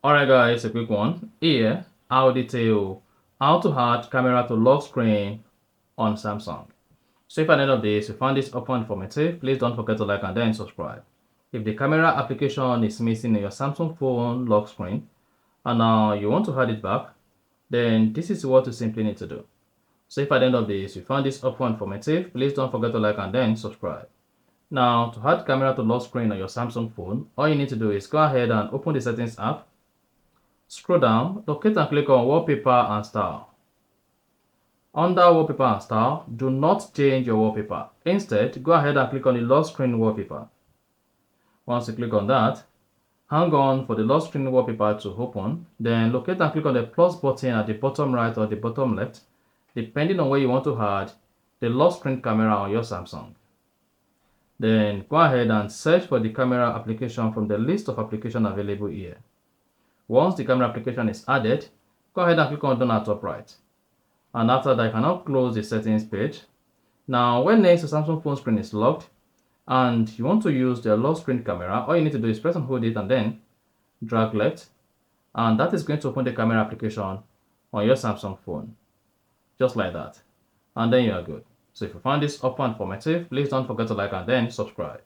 Alright guys, a quick one. Here, I'll detail how to add camera to lock screen on Samsung. So if at the end of this you found this upon informative, please don't forget to like and then subscribe. If the camera application is missing in your Samsung phone lock screen and now you want to add it back, then this is what you simply need to do. So if at the end of this you found this upon informative, please don't forget to like and then subscribe. Now to add camera to lock screen on your Samsung phone, all you need to do is go ahead and open the settings app. Scroll down, locate and click on Wallpaper and Style. Under Wallpaper and Style, do not change your wallpaper. Instead, go ahead and click on the lock screen wallpaper. Once you click on that, hang on for the lock screen wallpaper to open. Then locate and click on the plus button at the bottom right or the bottom left, depending on where you want to add the lock screen camera on your Samsung. Then go ahead and search for the camera application from the list of applications available here. Once the camera application is added, go ahead and click on Done at top right. And after that, you can now close the settings page. Now, when next the Samsung phone screen is locked and you want to use the lock screen camera, all you need to do is press and hold it and then drag left. And that is going to open the camera application on your Samsung phone. Just like that. And then you are good. So if you found this upon informative, please don't forget to like and then subscribe.